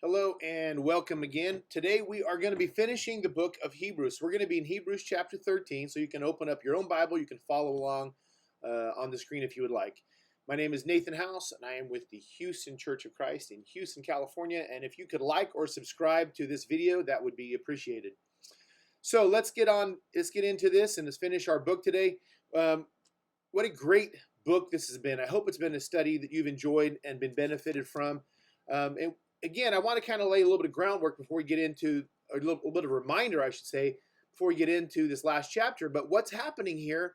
Hello and welcome again. Today we are going to be finishing the book of Hebrews. We're going to be in Hebrews chapter 13, so you can open up your own Bible. You can follow along on the screen if you would like. My name is Nathan House, and I am with the Houston Church of Christ in Houston, California. And if you could like or subscribe to this video, that would be appreciated. So let's get into this and let's finish our book today. What a great book this has been. I hope it's been a study that you've enjoyed and been benefited from. And again, I want to kind of lay a little bit of groundwork before we get into, a little bit of a reminder, I should say, before we get into this last chapter. But what's happening here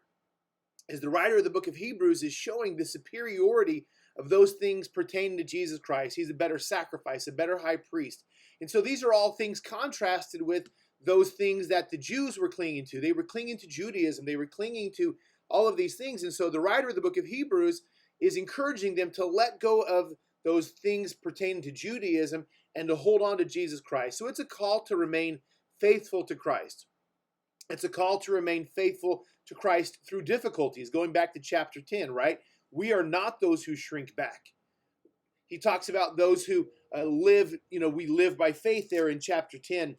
is the writer of the book of Hebrews is showing the superiority of those things pertaining to Jesus Christ. He's a better sacrifice, a better high priest. And so these are all things contrasted with those things that the Jews were clinging to. They were clinging to Judaism. They were clinging to all of these things. And so the writer of the book of Hebrews is encouraging them to let go of those things pertaining to Judaism and to hold on to Jesus Christ. So it's a call to remain faithful to Christ. It's a call to remain faithful to Christ through difficulties. Going back to chapter 10, right? We are not those who shrink back. He talks about those who live, we live by faith there in chapter 10.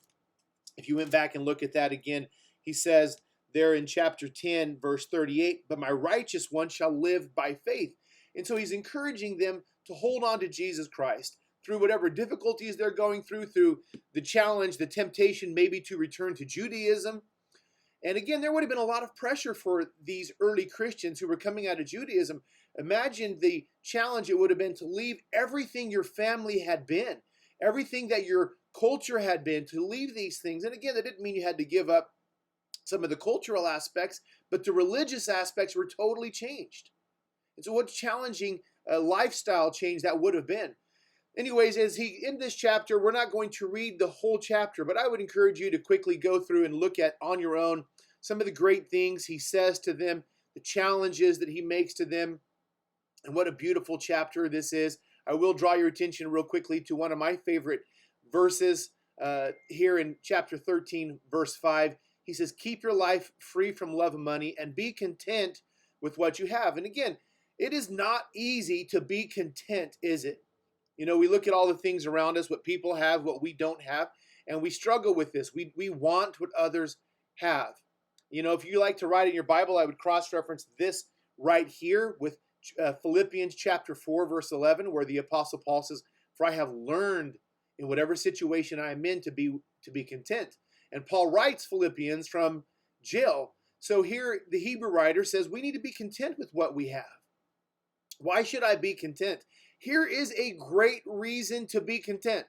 If you went back and look at that again, he says there in chapter 10, verse 38, but my righteous one shall live by faith. And so he's encouraging them to hold on to Jesus Christ through whatever difficulties they're going through the challenge, the temptation maybe to return to Judaism. And again, there would have been a lot of pressure for these early Christians who were coming out of Judaism. Imagine the challenge it would have been to leave everything your family had been, everything that your culture had been, to leave these things. And again, that didn't mean you had to give up some of the cultural aspects, but the religious aspects were totally changed. And so what challenging lifestyle change that would have been. Anyways, in this chapter, we're not going to read the whole chapter, but I would encourage you to quickly go through and look at on your own some of the great things he says to them, the challenges that he makes to them, and what a beautiful chapter this is. I will draw your attention real quickly to one of my favorite verses here in chapter 13, verse 5. He says, keep your life free from love of money and be content with what you have. And again, it is not easy to be content, is it? We look at all the things around us, what people have, what we don't have, and we struggle with this. We want what others have. If you like to write in your Bible, I would cross-reference this right here with Philippians chapter 4, verse 11, where the Apostle Paul says, for I have learned in whatever situation I am in to be content. And Paul writes Philippians from jail. So here the Hebrew writer says we need to be content with what we have. Why should I be content? Here is a great reason to be content.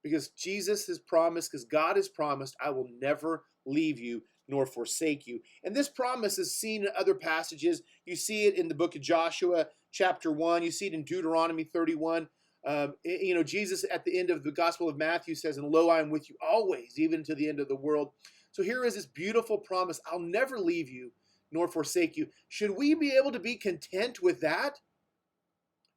Because Jesus has promised, because God has promised, I will never leave you nor forsake you. And this promise is seen in other passages. You see it in the book of Joshua, chapter 1. You see it in Deuteronomy 31. Jesus at the end of the Gospel of Matthew says, and lo, I am with you always, even to the end of the world. So here is this beautiful promise. I'll never leave you nor forsake you. Should we be able to be content with that?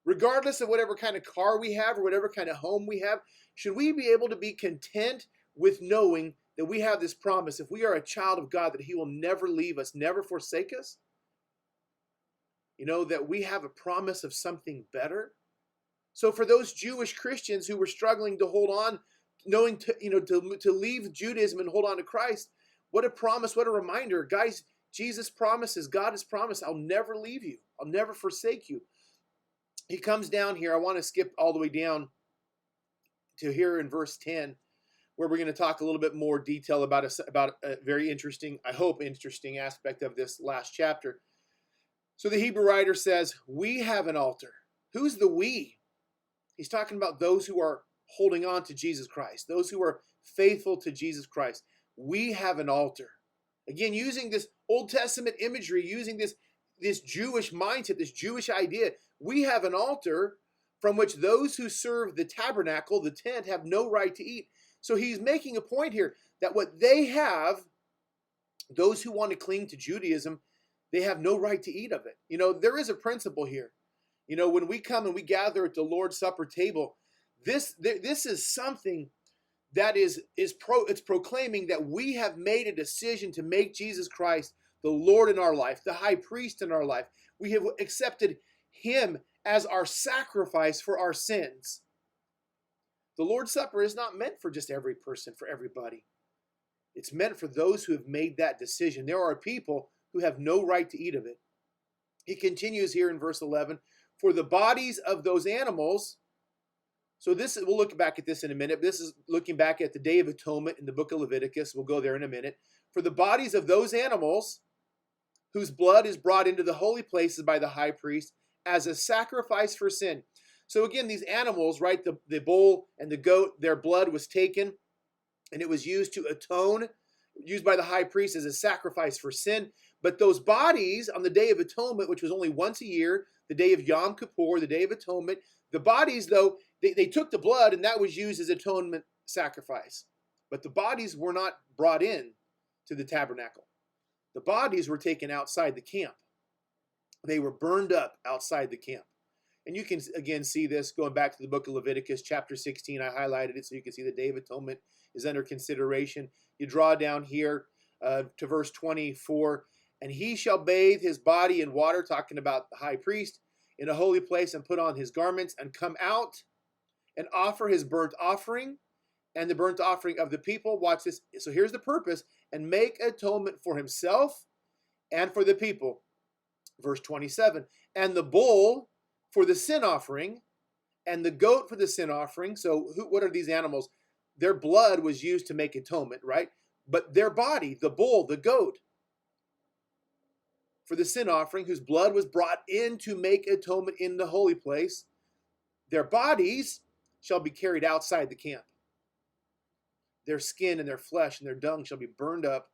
Regardless of whatever kind of car we have or whatever kind of home we have, should we be able to be content with knowing that we have this promise, if we are a child of God, that he will never leave us, never forsake us? That we have a promise of something better. So for those Jewish Christians who were struggling to hold on, knowing to leave Judaism and hold on to Christ, what a promise, what a reminder. Guys, Jesus promises, God has promised, I'll never leave you. I'll never forsake you. He comes down here. I want to skip all the way down to here in verse 10, where we're going to talk a little bit more detail about a very interesting, I hope, interesting aspect of this last chapter. So the Hebrew writer says, we have an altar. Who's the we? He's talking about those who are holding on to Jesus Christ, those who are faithful to Jesus Christ. We have an altar. Again, using this Old Testament imagery, using this Jewish mindset, this Jewish idea, we have an altar from which those who serve the tabernacle, the tent, have no right to eat. So he's making a point here that what they have, those who want to cling to Judaism, they have no right to eat of it. There is a principle here. When we come and we gather at the Lord's Supper table, this is something that it's proclaiming that we have made a decision to make Jesus Christ the Lord in our life, the high priest in our life. We have accepted him as our sacrifice for our sins. The Lord's Supper is not meant for just every person, for everybody. It's meant for those who have made that decision. There are people who have no right to eat of it. He continues here in verse 11, for the bodies of those animals. So we'll look back at this in a minute. This is looking back at the Day of Atonement in the book of Leviticus. We'll go there in a minute. For the bodies of those animals whose blood is brought into the holy places by the high priest as a sacrifice for sin. So again, these animals, right, the bull and the goat, their blood was taken and it was used to atone, used by the high priest as a sacrifice for sin. But those bodies on the Day of Atonement, which was only once a year, the day of Yom Kippur, the Day of Atonement, the bodies, though, they took the blood and that was used as atonement sacrifice. But the bodies were not brought in to the tabernacle. The bodies were taken outside the camp. They were burned up outside the camp. And you can, again, see this going back to the book of Leviticus, chapter 16. I highlighted it so you can see the Day of Atonement is under consideration. You draw down here to verse 24. And he shall bathe his body in water, talking about the high priest, in a holy place, and put on his garments, and come out and offer his burnt offering and the burnt offering of the people. Watch this. So here's the purpose. And make atonement for himself and for the people. Verse 27. And the bull for the sin offering and the goat for the sin offering. So what are these animals? Their blood was used to make atonement, right? But their body, the bull, the goat, for the sin offering, whose blood was brought in to make atonement in the holy place, their bodies shall be carried outside the camp. Their skin and their flesh and their dung shall be burned up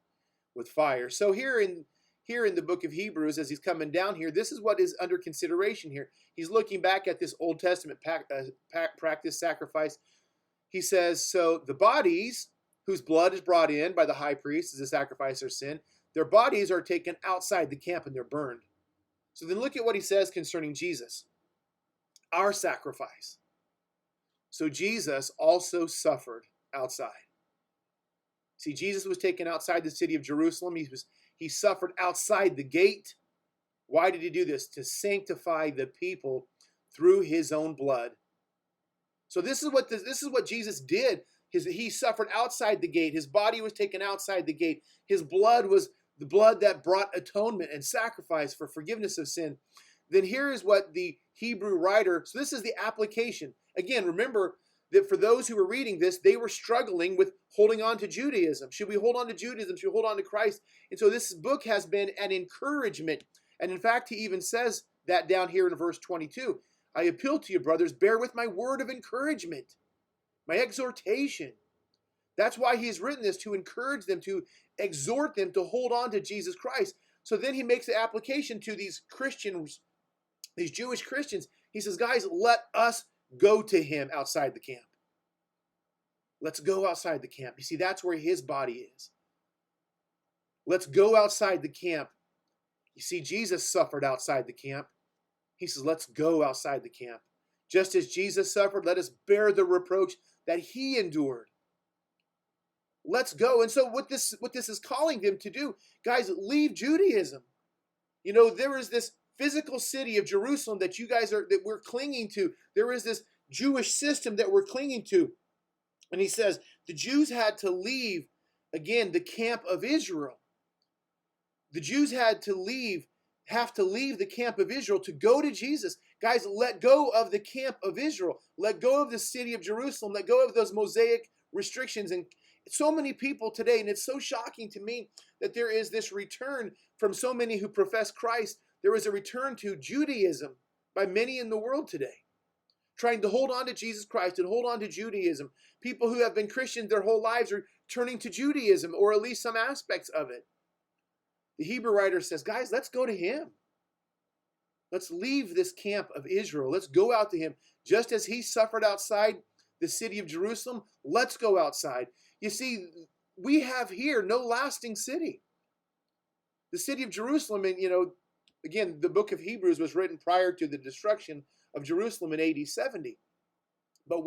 with fire. So here in the book of Hebrews, as he's coming down here, this is what is under consideration here. He's looking back at this Old Testament practice, sacrifice. He says, so the bodies whose blood is brought in by the high priest as a sacrifice for sin, their bodies are taken outside the camp and they're burned. So then look at what he says concerning Jesus, our sacrifice. So Jesus also suffered outside. See, Jesus was taken outside the city of Jerusalem. He suffered outside the gate. Why did he do this? To sanctify the people through his own blood. So this is what Jesus did. He suffered outside the gate. His body was taken outside the gate. His blood was the blood that brought atonement and sacrifice for forgiveness of sin. Then here is what the Hebrew writer, so this is the application. Again, remember that for those who were reading this, they were struggling with holding on to Judaism. Should we hold on to Judaism? Should we hold on to Christ? And so this book has been an encouragement. And in fact, he even says that down here in verse 22. I appeal to you, brothers, bear with my word of encouragement, my exhortation. That's why he's written this, to encourage them, to exhort them to hold on to Jesus Christ. So then he makes the application to these Christians, these Jewish Christians. He says, guys, let us go to him outside the camp. Let's go outside the camp. You see, that's where his body is. Let's go outside the camp. You see, Jesus suffered outside the camp. He says, let's go outside the camp. Just as Jesus suffered, let us bear the reproach that he endured. Let's go. And so what this is calling them to do, guys, leave Judaism. You know, there is this physical city of Jerusalem that we're clinging to. There is this Jewish system that we're clinging to. And he says the Jews had to leave, again, the camp of Israel. The Jews have to leave the camp of Israel to go to Jesus. Guys, let go of the camp of Israel. Let go of the city of Jerusalem. Let go of those Mosaic restrictions. And so many people today, and it's so shocking to me that there is this return from so many who profess Christ. There is a return to Judaism by many in the world today, trying to hold on to Jesus Christ and hold on to Judaism. People who have been Christians their whole lives are turning to Judaism, or at least some aspects of it. The Hebrew writer says, guys, let's go to him. Let's leave this camp of Israel. Let's go out to him. Just as he suffered outside the city of Jerusalem, let's go outside. You see, we have here no lasting city. The city of Jerusalem, and again, the book of Hebrews was written prior to the destruction of Jerusalem in AD 70. But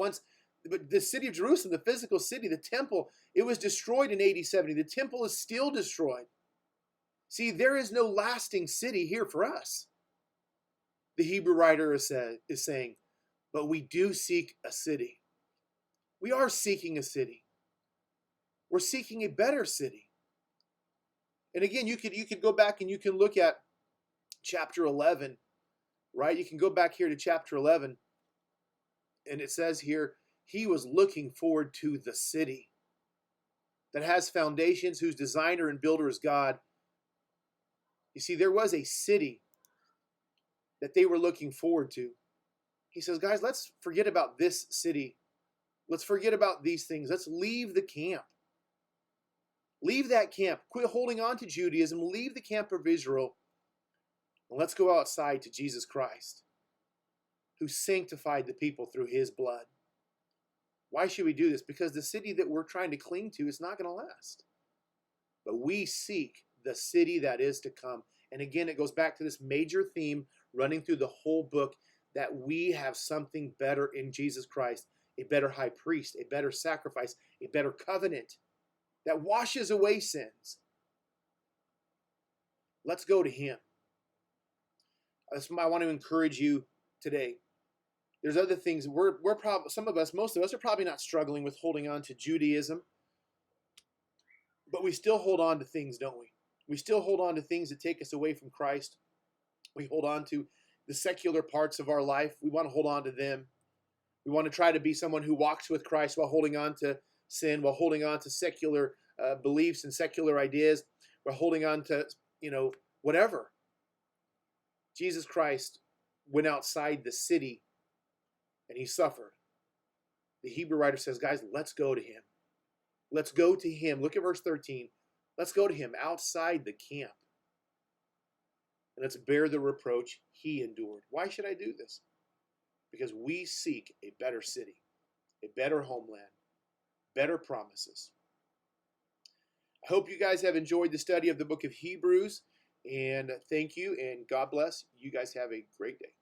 the city of Jerusalem, the physical city, the temple, it was destroyed in AD 70. The temple is still destroyed. See, there is no lasting city here for us. The Hebrew writer is saying, but we do seek a city. We are seeking a city. We're seeking a better city. And again, you could go back and you can look at chapter 11, right? You can go back here to chapter 11, and it says here, he was looking forward to the city that has foundations, whose designer and builder is God. You see, there was a city that they were looking forward to. He says, guys, let's forget about this city. Let's forget about these things. Let's leave the camp. Leave that camp. Quit holding on to Judaism. Leave the camp of Israel. And let's go outside to Jesus Christ, who sanctified the people through his blood. Why should we do this? Because the city that we're trying to cling to is not going to last. But we seek the city that is to come. And again, it goes back to this major theme running through the whole book, that we have something better in Jesus Christ, a better high priest, a better sacrifice, a better covenant that washes away sins. Let's go to him. That's why I want to encourage you today. There's other things. We're probably, some of us, most of us are probably not struggling with holding on to Judaism, but we still hold on to things, don't we? We still hold on to things that take us away from Christ. We hold on to the secular parts of our life. We want to hold on to them. We want to try to be someone who walks with Christ while holding on to sin, while holding on to secular beliefs and secular ideas. We're holding on to, whatever. Jesus Christ went outside the city and he suffered. The Hebrew writer says, guys, let's go to him. Let's go to him. Look at verse 13. Let's go to him outside the camp. And let's bear the reproach he endured. Why should I do this? Because we seek a better city, a better homeland, better promises. I hope you guys have enjoyed the study of the book of Hebrews. And thank you, and God bless. You guys have a great day.